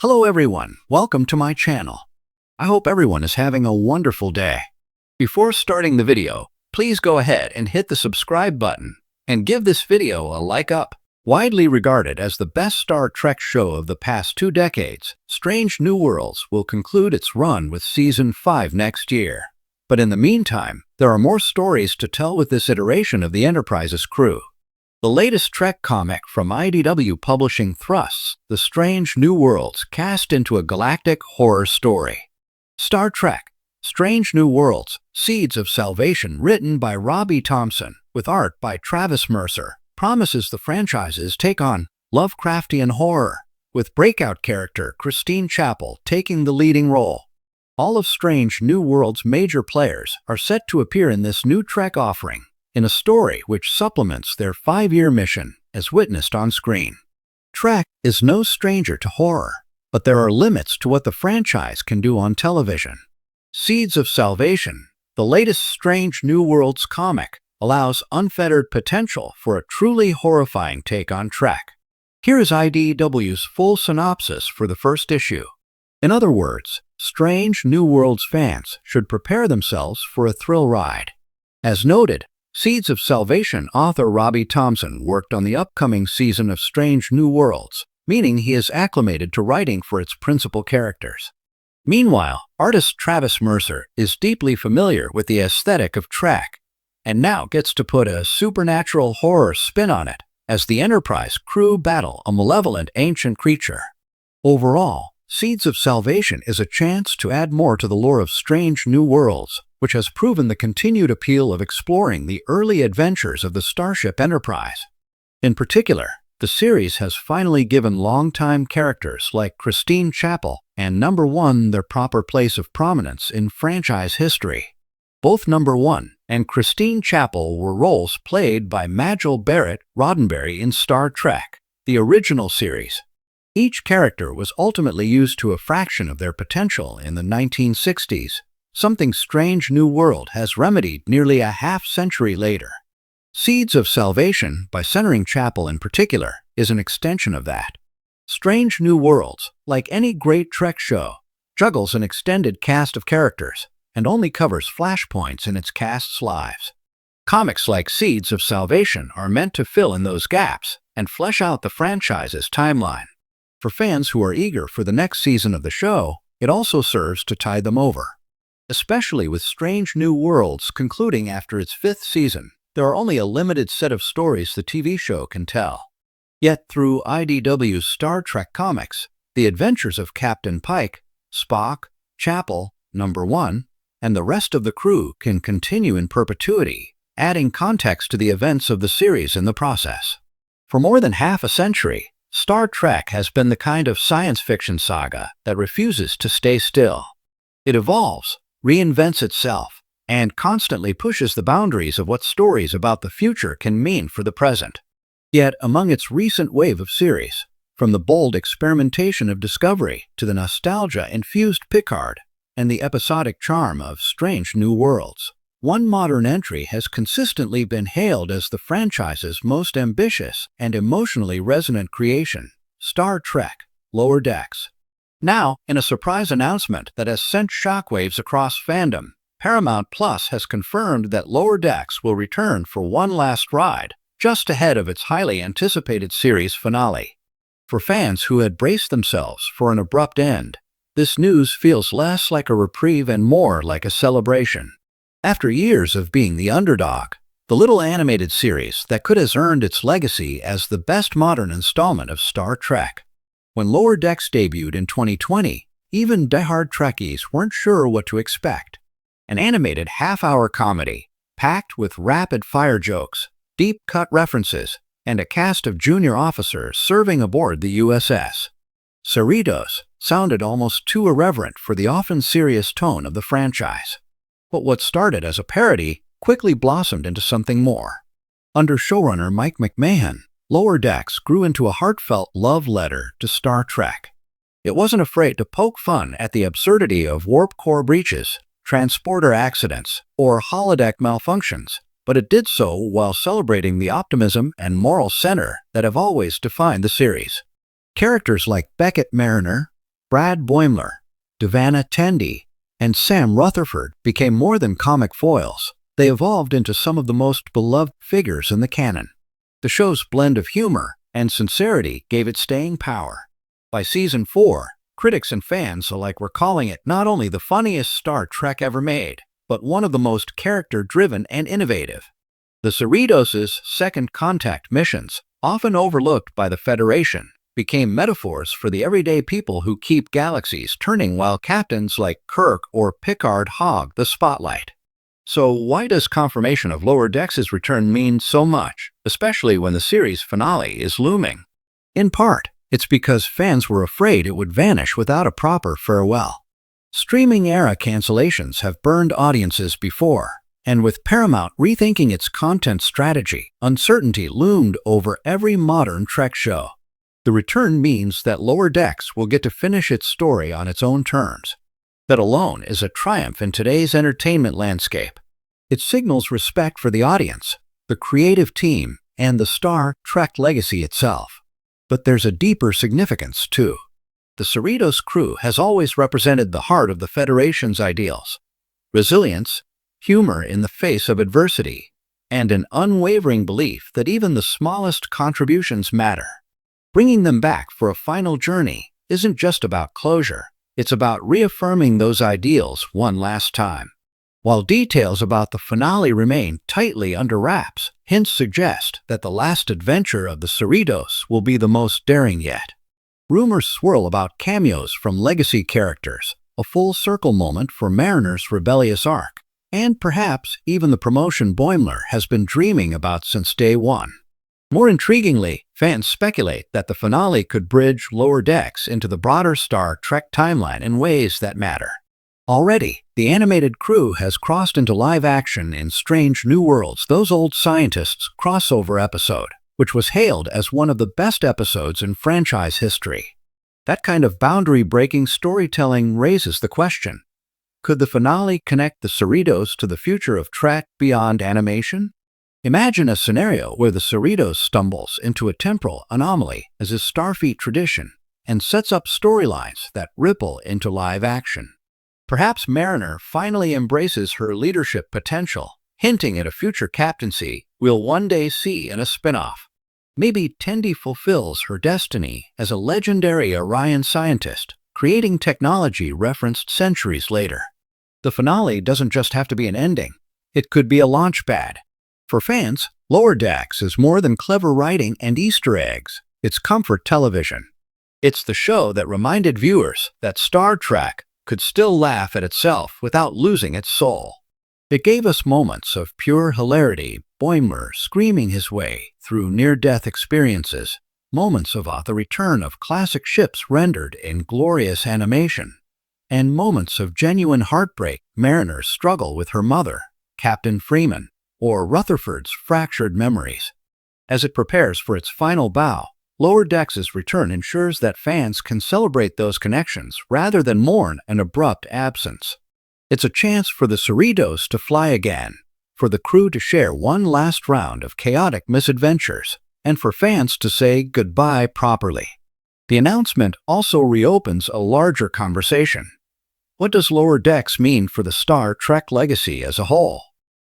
Hello everyone, welcome to my channel. I hope everyone is having a wonderful day. Before starting the video, please go ahead and hit the subscribe button and give this video a like up. Widely regarded as the best Star Trek show of the past 2 decades, Strange New Worlds will conclude its run with Season 5 next year. But in the meantime, there are more stories to tell with this iteration of the Enterprise's crew. The latest Trek comic from IDW Publishing thrusts the Strange New Worlds cast into a galactic horror story. Star Trek: Strange New Worlds, Seeds of Salvation, written by Robbie Thompson, with art by Travis Mercer, promises the franchise's take on Lovecraftian horror, with breakout character Christine Chapel taking the leading role. All of Strange New Worlds' major players are set to appear in this new Trek offering, in a story which supplements their 5-year mission as witnessed on screen. Trek is no stranger to horror, but there are limits to what the franchise can do on television. Seeds of Salvation, the latest Strange New Worlds comic, allows unfettered potential for a truly horrifying take on Trek. Here is IDW's full synopsis for the first issue. In other words, Strange New Worlds fans should prepare themselves for a thrill ride. As noted, Seeds of Salvation author Robbie Thompson worked on the upcoming season of Strange New Worlds, meaning he is acclimated to writing for its principal characters. Meanwhile, artist Travis Mercer is deeply familiar with the aesthetic of Trek, and now gets to put a supernatural horror spin on it as the Enterprise crew battle a malevolent ancient creature. Overall, Seeds of Salvation is a chance to add more to the lore of Strange New Worlds, which has proven the continued appeal of exploring the early adventures of the Starship Enterprise. In particular, the series has finally given longtime characters like Christine Chapel and Number 1 their proper place of prominence in franchise history. Both Number 1 and Christine Chapel were roles played by Majel Barrett Roddenberry in Star Trek, the original series. Each character was ultimately used to a fraction of their potential in the 1960s, something Strange New World has remedied nearly a half-century later. Seeds of Salvation, by centering Chapel in particular, is an extension of that. Strange New Worlds, like any great Trek show, juggles an extended cast of characters and only covers flashpoints in its cast's lives. Comics like Seeds of Salvation are meant to fill in those gaps and flesh out the franchise's timeline. For fans who are eager for the next season of the show, it also serves to tide them over. Especially with Strange New Worlds concluding after its 5th season, there are only a limited set of stories the TV show can tell. Yet through IDW's Star Trek comics, the adventures of Captain Pike, Spock, Chapel, Number 1, and the rest of the crew can continue in perpetuity, adding context to the events of the series in the process. For more than half a century, Star Trek has been the kind of science fiction saga that refuses to stay still. It evolves, reinvents itself, and constantly pushes the boundaries of what stories about the future can mean for the present. Yet, among its recent wave of series, from the bold experimentation of Discovery to the nostalgia-infused Picard and the episodic charm of Strange New Worlds, one modern entry has consistently been hailed as the franchise's most ambitious and emotionally resonant creation: Star Trek: Lower Decks. Now, in a surprise announcement that has sent shockwaves across fandom, Paramount Plus has confirmed that Lower Decks will return for one last ride, just ahead of its highly anticipated series finale. For fans who had braced themselves for an abrupt end, this news feels less like a reprieve and more like a celebration. After years of being the underdog, the little animated series that could have earned its legacy as the best modern installment of Star Trek. When Lower Decks debuted in 2020, even diehard Trekkies weren't sure what to expect. An animated half-hour comedy, packed with rapid-fire jokes, deep-cut references, and a cast of junior officers serving aboard the USS Cerritos, sounded almost too irreverent for the often serious tone of the franchise. But what started as a parody quickly blossomed into something more. Under showrunner Mike McMahon, Lower Decks grew into a heartfelt love letter to Star Trek. It wasn't afraid to poke fun at the absurdity of warp core breaches, transporter accidents, or holodeck malfunctions, but it did so while celebrating the optimism and moral center that have always defined the series. Characters like Beckett Mariner, Brad Boimler, Devanna Tandy, and Sam Rutherford became more than comic foils. They evolved into some of the most beloved figures in the canon. The show's blend of humor and sincerity gave it staying power. By season 4, critics and fans alike were calling it not only the funniest Star Trek ever made, but one of the most character-driven and innovative. The Cerritos' second contact missions, often overlooked by the Federation, became metaphors for the everyday people who keep galaxies turning while captains like Kirk or Picard hog the spotlight. So why does confirmation of Lower Decks' return mean so much, especially when the series finale is looming? In part, it's because fans were afraid it would vanish without a proper farewell. Streaming-era cancellations have burned audiences before, and with Paramount rethinking its content strategy, uncertainty loomed over every modern Trek show. The return means that Lower Decks will get to finish its story on its own terms. That alone is a triumph in today's entertainment landscape. It signals respect for the audience, the creative team, and the Star Trek legacy itself. But there's a deeper significance, too. The Cerritos crew has always represented the heart of the Federation's ideals: resilience, humor in the face of adversity, and an unwavering belief that even the smallest contributions matter. Bringing them back for a final journey isn't just about closure, it's about reaffirming those ideals one last time. While details about the finale remain tightly under wraps, hints suggest that the last adventure of the Cerritos will be the most daring yet. Rumors swirl about cameos from legacy characters, a full circle moment for Mariner's rebellious arc, and perhaps even the promotion Boimler has been dreaming about since day one. More intriguingly, fans speculate that the finale could bridge Lower Decks into the broader Star Trek timeline in ways that matter. Already, the animated crew has crossed into live action in Strange New Worlds, Those Old Scientists crossover episode, which was hailed as one of the best episodes in franchise history. That kind of boundary-breaking storytelling raises the question: could the finale connect the Cerritos to the future of Trek beyond animation? Imagine a scenario where the Cerritos stumbles into a temporal anomaly, as is Starfleet tradition, and sets up storylines that ripple into live action. Perhaps Mariner finally embraces her leadership potential, hinting at a future captaincy we'll one day see in a spin-off. Maybe Tendi fulfills her destiny as a legendary Orion scientist, creating technology referenced centuries later. The finale doesn't just have to be an ending. It could be a launchpad. For fans, Lower Decks is more than clever writing and Easter eggs. It's comfort television. It's the show that reminded viewers that Star Trek could still laugh at itself without losing its soul. It gave us moments of pure hilarity, Boimler screaming his way through near-death experiences, moments of the return of classic ships rendered in glorious animation, and moments of genuine heartbreak, Mariner's struggle with her mother, Captain Freeman, or Rutherford's fractured memories. As it prepares for its final bow, Lower Decks' return ensures that fans can celebrate those connections rather than mourn an abrupt absence. It's a chance for the Cerritos to fly again, for the crew to share one last round of chaotic misadventures, and for fans to say goodbye properly. The announcement also reopens a larger conversation. What does Lower Decks mean for the Star Trek legacy as a whole?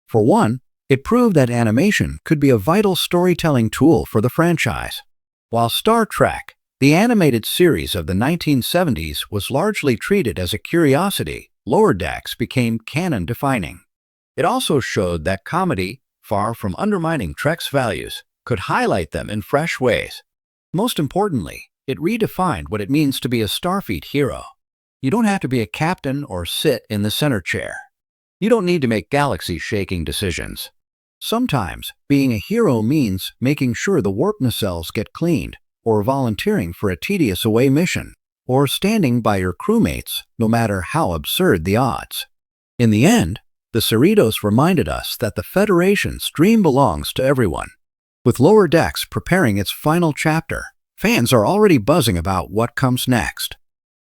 For one, it proved that animation could be a vital storytelling tool for the franchise. While Star Trek, the animated series of the 1970s, was largely treated as a curiosity, Lower Decks became canon-defining. It also showed that comedy, far from undermining Trek's values, could highlight them in fresh ways. Most importantly, it redefined what it means to be a Starfleet hero. You don't have to be a captain or sit in the center chair. You don't need to make galaxy-shaking decisions. Sometimes, being a hero means making sure the warp nacelles get cleaned, or volunteering for a tedious away mission, or standing by your crewmates no matter how absurd the odds. In the end, the Cerritos reminded us that the Federation's dream belongs to everyone. With Lower Decks preparing its final chapter, fans are already buzzing about what comes next.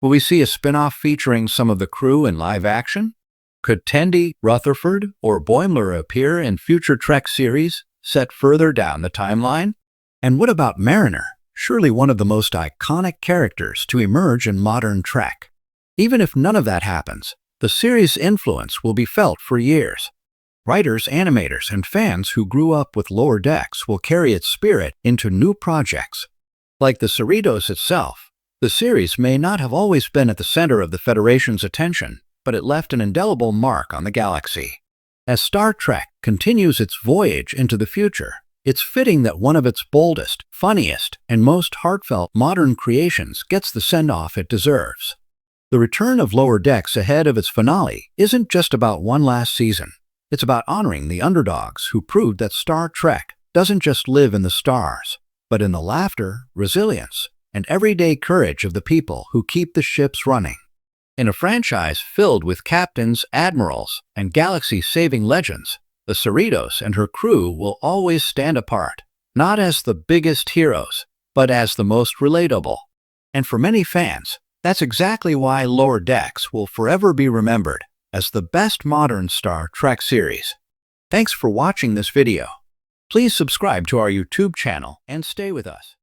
Will we see a spin-off featuring some of the crew in live action? Could Tendi, Rutherford, or Boimler appear in future Trek series set further down the timeline? And what about Mariner? surely one of the most iconic characters to emerge in modern Trek. Even if none of that happens, the series' influence will be felt for years. Writers, animators, and fans who grew up with Lower Decks will carry its spirit into new projects. Like the Cerritos itself, the series may not have always been at the center of the Federation's attention, but it left an indelible mark on the galaxy. As Star Trek continues its voyage into the future, it's fitting that one of its boldest, funniest, and most heartfelt modern creations gets the send-off it deserves. The return of Lower Decks ahead of its finale isn't just about one last season. It's about honoring the underdogs who proved that Star Trek doesn't just live in the stars, but in the laughter, resilience, and everyday courage of the people who keep the ships running. In a franchise filled with captains, admirals, and galaxy-saving legends, the Cerritos and her crew will always stand apart, not as the biggest heroes, but as the most relatable. And for many fans, that's exactly why Lower Decks will forever be remembered as the best modern Star Trek series. Thanks for watching this video. Please subscribe to our YouTube channel and stay with us.